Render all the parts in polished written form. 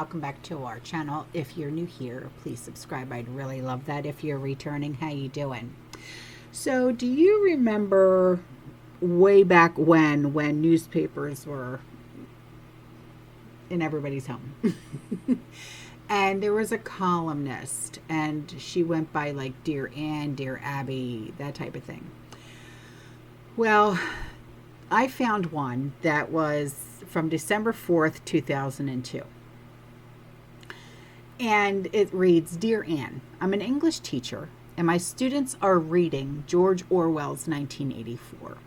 welcome back to our channel. If you're new here, please subscribe. I'd really love that. If you're returning, how you doing? So do you remember way back when newspapers were in everybody's home? And there was a columnist, and she went by like Dear Ann, Dear Abby, that type of thing. Well, I found one that was from December 4th, 2002. And it reads, Dear Ann, I'm an English teacher, and my students are reading George Orwell's 1984.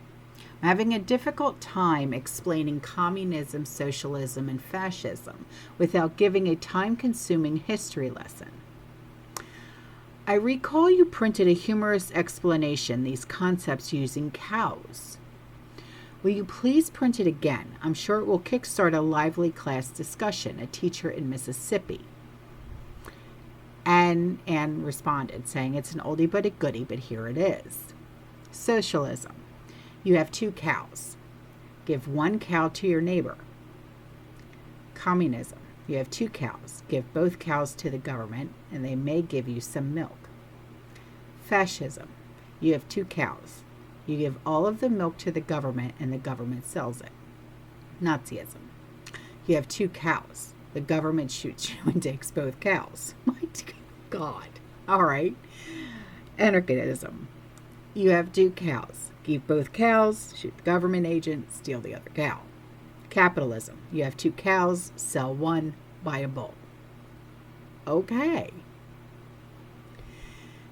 I'm having a difficult time explaining communism, socialism, and fascism without giving a time-consuming history lesson. I recall you printed a humorous explanation, these concepts using cows. Will you please print it again? I'm sure it will kickstart a lively class discussion, a teacher in Mississippi. And Anne responded, saying it's an oldie but a goodie, but here it is. Socialism. You have 2 cows. Give 1 cow to your neighbor. Communism. You have 2 cows. Give both cows to the government, and they may give you some milk. Fascism. You have 2 cows. You give all of the milk to the government, and the government sells it. Nazism. You have 2 cows. The government shoots you and takes both cows. My God. All right. Anarchism. You have 2 cows. Keep both cows, shoot the government agent, steal the other cow. Capitalism. You have 2 cows, sell 1, buy a bull. Okay.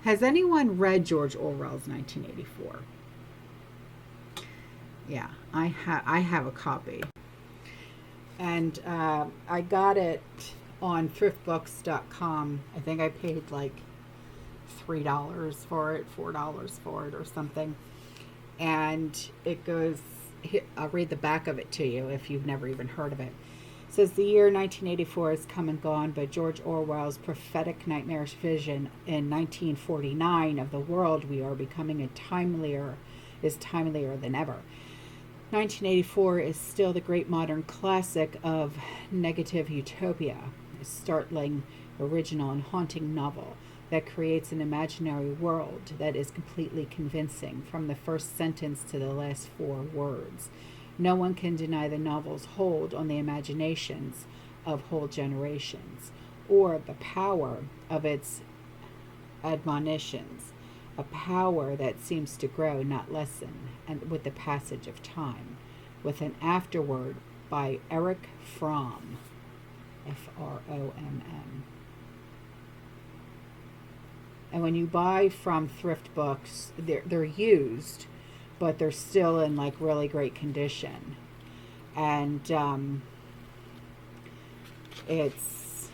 Has anyone read George Orwell's 1984? Yeah, I have a copy. And I got it on thriftbooks.com. I think I paid like $3 for it, $4 for it or something. And it goes, I'll read the back of it to you if you've never even heard of it. It says, the year 1984 has come and gone, but George Orwell's prophetic nightmarish vision in 1949 of the world we are becoming is timelier than ever. 1984 is still the great modern classic of negative utopia, a startling, original, and haunting novel that creates an imaginary world that is completely convincing from the first sentence to the last 4 words. No one can deny the novel's hold on the imaginations of whole generations, or the power of its admonitions, a power that seems to grow, not lessen, and with the passage of time, with an afterword by Erich Fromm, Fromm. And when you buy from thrift books, they're used, but they're still in like really great condition. And it's,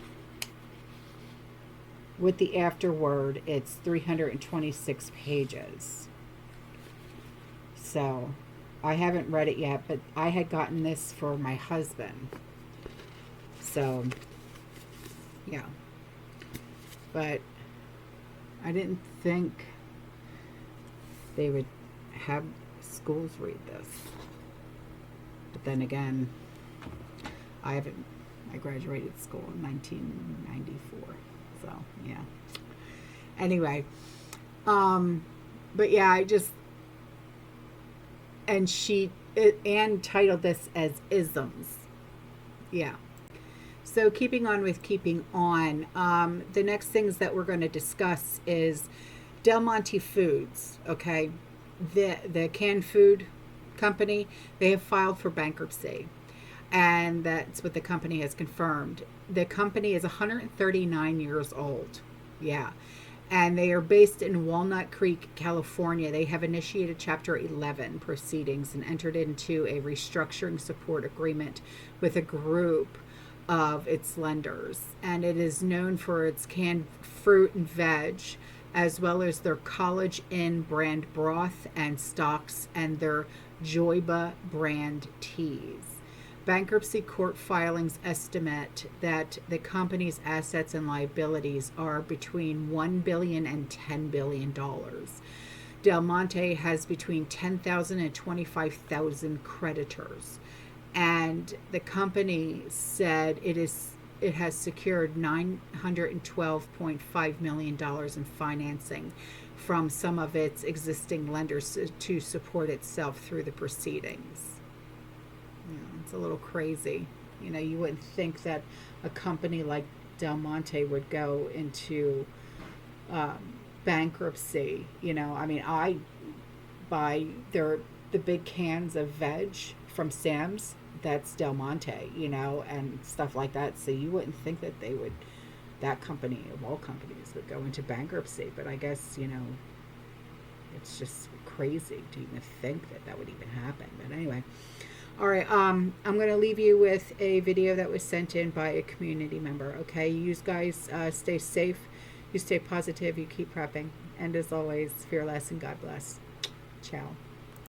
with the afterword, it's 326 pages. So I haven't read it yet, but I had gotten this for my husband. So, yeah. But I didn't think they would have schools read this. But then again, I graduated school in 1994. So, yeah. Anyway, but yeah, Anne titled this as Isms. Yeah. So keeping on, the next things that we're going to discuss is Del Monte Foods, okay? The canned food company, they have filed for bankruptcy. And that's what the company has confirmed. The company is 139 years old. Yeah. And they are based in Walnut Creek, California. They have initiated Chapter 11 proceedings and entered into a restructuring support agreement with a group of its lenders, and it is known for its canned fruit and veg, as well as their College Inn brand broth and stocks, and their Joyba brand teas. Bankruptcy court filings estimate that the company's assets and liabilities are between $1 billion and $10 billion. Del Monte has between 10,000 and 25,000 creditors. And the company said it is it has secured $912.5 million in financing from some of its existing lenders to support itself through the proceedings. It's a little crazy. You wouldn't think that a company like Del Monte would go into bankruptcy. I buy the big cans of veg from Sam's. That's Del Monte, and stuff like that. So you wouldn't think that that company of all companies would go into bankruptcy. But I guess, it's just crazy to even think that would even happen. But anyway. All right, I'm going to leave you with a video that was sent in by a community member, okay? You guys stay safe, you stay positive, you keep prepping. And as always, fear less and God bless. Ciao.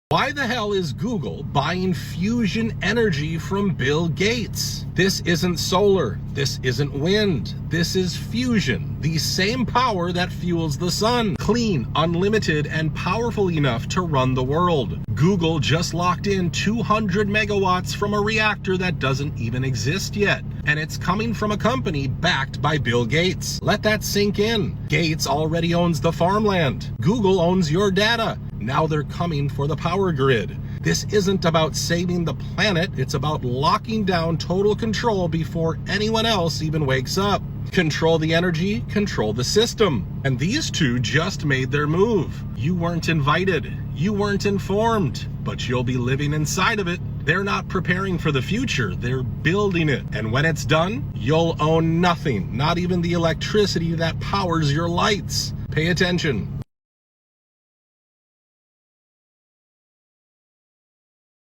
Why the hell is Google buying fusion energy from Bill Gates? This isn't solar. This isn't wind. This is fusion, the same power that fuels the sun. Clean, unlimited, and powerful enough to run the world. Google just locked in 200 megawatts from a reactor that doesn't even exist yet. And it's coming from a company backed by Bill Gates. Let that sink in. Gates already owns the farmland. Google owns your data. Now they're coming for the power grid. This isn't about saving the planet, it's about locking down total control before anyone else even wakes up. Control the energy, control the system. And these two just made their move. You weren't invited, you weren't informed, but you'll be living inside of it. They're not preparing for the future, they're building it. And when it's done, you'll own nothing, not even the electricity that powers your lights. Pay attention.